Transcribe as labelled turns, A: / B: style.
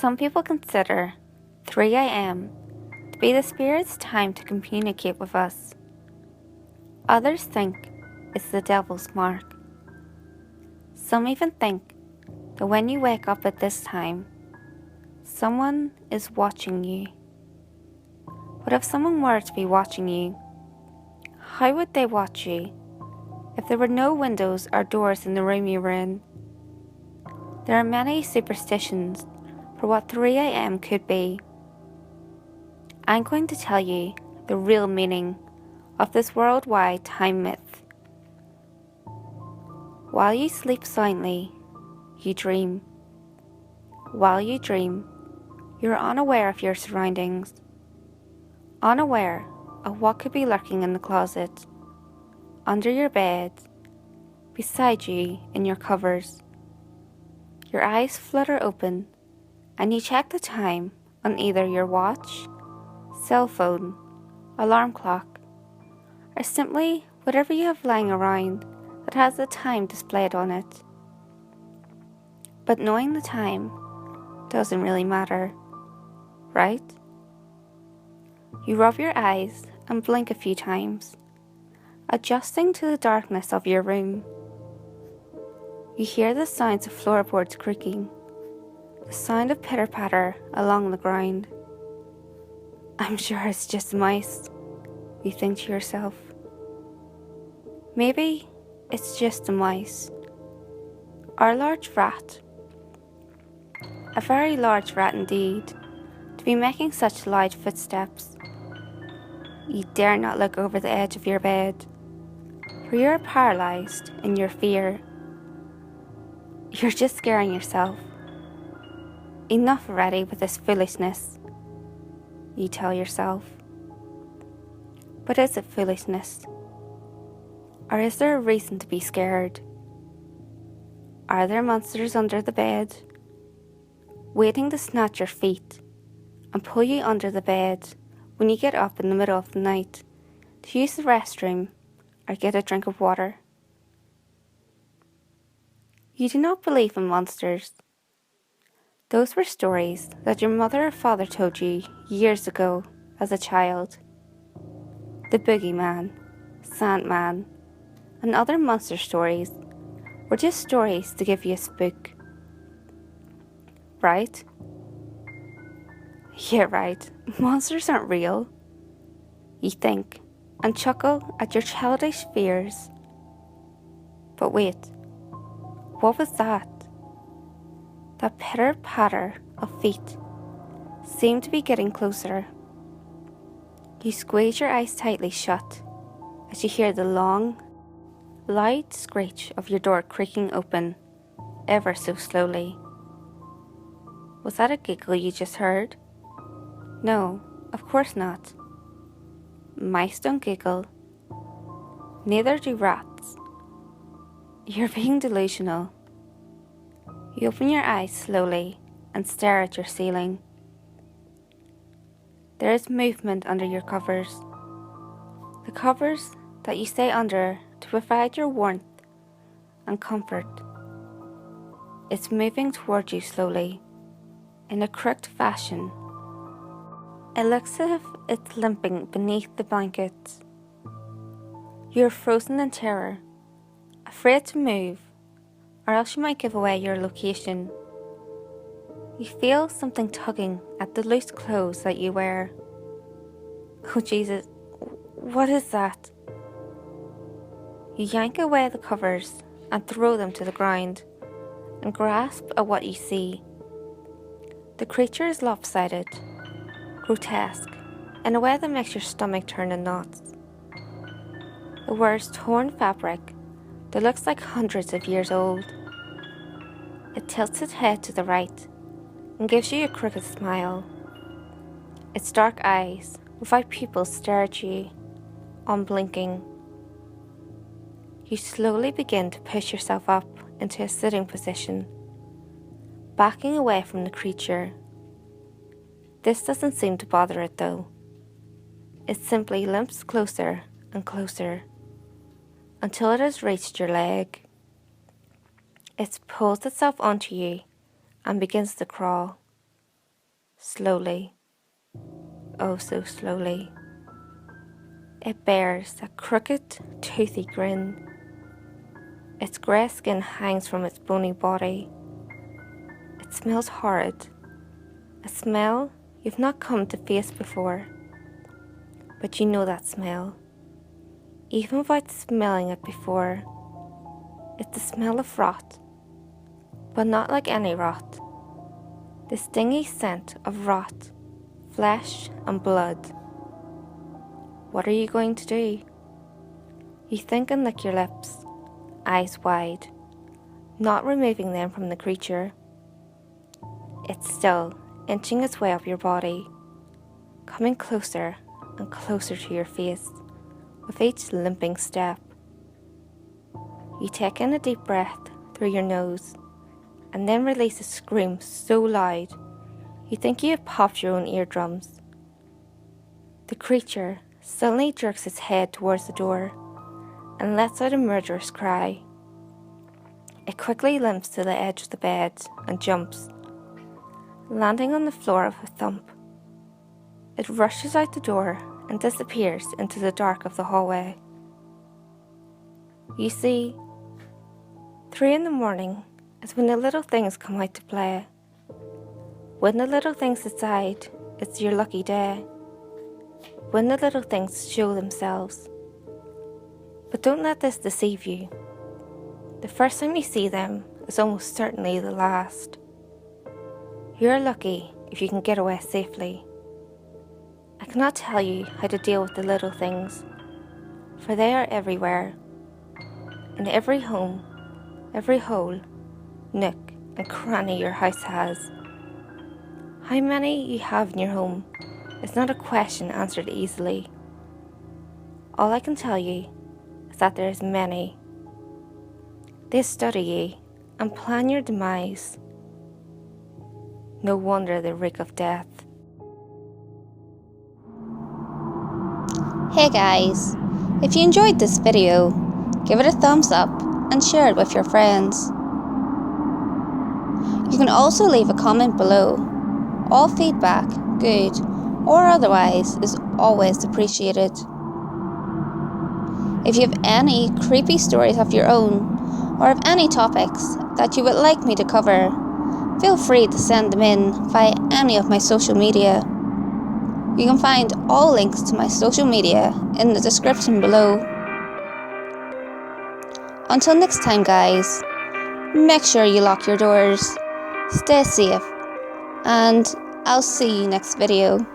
A: Some people consider 3 a.m. to be the spirit's time to communicate with us. Others think it's the devil's mark. Some even think that when you wake up at this time, someone is watching you. But if someone were to be watching you, how would they watch you if there were no windows or doors in the room you were in? There are many superstitions for what 3 a.m. could be. I'm going to tell you the real meaning of this worldwide time myth. While you sleep soundly, you dream. While you dream, you're unaware of your surroundings, unaware of what could be lurking in the closet, under your bed, beside you in your covers. Your eyes flutter open and you check the time on either your watch, cell phone, alarm clock, or simply whatever you have lying around that has the time displayed on it. But knowing the time doesn't really matter, right? You rub your eyes and blink a few times, adjusting to the darkness of your room. You hear the sounds of floorboards creaking, the sound of pitter-patter along the ground. I'm sure it's just mice, you think to yourself. Maybe it's just a mouse, or a large rat. A very large rat indeed, to be making such loud footsteps. You dare not look over the edge of your bed, for you are paralysed in your fear. You're just scaring yourself. Enough already with this foolishness, you tell yourself. But is it foolishness? Or is there a reason to be scared? Are there monsters under the bed, waiting to snatch your feet and pull you under the bed when you get up in the middle of the night to use the restroom or get a drink of water? You do not believe in monsters. Those were stories that your mother or father told you years ago as a child. The boogeyman, Sandman, and other monster stories were just stories to give you a spook. Right? Yeah, right. Monsters aren't real. You think and chuckle at your childish fears. But wait, what was that? That pitter-patter of feet seemed to be getting closer. You squeeze your eyes tightly shut as you hear the long, loud screech of your door creaking open, ever so slowly. Was that a giggle you just heard? No, of course not. Mice don't giggle. Neither do rats. You're being delusional. You open your eyes slowly and stare at your ceiling. There is movement under your covers. The covers that you stay under to provide your warmth and comfort. It's moving toward you slowly, in a crooked fashion. It looks as if it's limping beneath the blankets. You're frozen in terror, afraid to move, or else you might give away your location. You feel something tugging at the loose clothes that you wear. Oh Jesus, what is that? You yank away the covers and throw them to the ground and grasp at what you see. The creature is lopsided, grotesque, in a way that makes your stomach turn in knots. It wears torn fabric that looks like hundreds of years old. It tilts its head to the right and gives you a crooked smile. Its dark eyes, without pupils, stare at you, unblinking. You slowly begin to push yourself up into a sitting position, backing away from the creature. This doesn't seem to bother it though. It simply limps closer and closer until it has reached your leg. It pulls itself onto you and begins to crawl. slowly, oh so slowly. It bears a crooked, toothy grin. Its grey skin hangs from its bony body. It smells horrid, a smell you've not come to face before. But you know that smell, even without smelling it before. It's the smell of rot, but not like any rot. The stingy scent of rot, flesh and blood. What are you going to do? You think and lick your lips, eyes wide, not removing them from the creature. It's still inching its way up your body, coming closer and closer to your face with each limping step. You take in a deep breath through your nose and then release a scream so loud you think you have popped your own eardrums. The creature suddenly jerks its head towards the door and lets out a murderous cry. It quickly limps to the edge of the bed and jumps, landing on the floor with a thump. It rushes out the door and disappears into the dark of the hallway. You see, 3 in the morning is when the little things come out to play. When the little things decide it's your lucky day. When the little things show themselves. But don't let this deceive you. The first time you see them is almost certainly the last. You're lucky if you can get away safely. I cannot tell you how to deal with the little things, for they are everywhere, in every home, every hole, nook and cranny your house has. How many you have in your home is not a question answered easily. All I can tell you is that there is many. They study ye and plan your demise. No wonder the reek of death.
B: Hey guys, if you enjoyed this video, give it a thumbs up and share it with your friends. You can also leave a comment below. All feedback, good or otherwise, is always appreciated. If you have any creepy stories of your own, or have any topics that you would like me to cover, feel free to send them in via any of my social media. You can find all links to my social media in the description below. Until next time guys, make sure you lock your doors, stay safe, and I'll see you next video.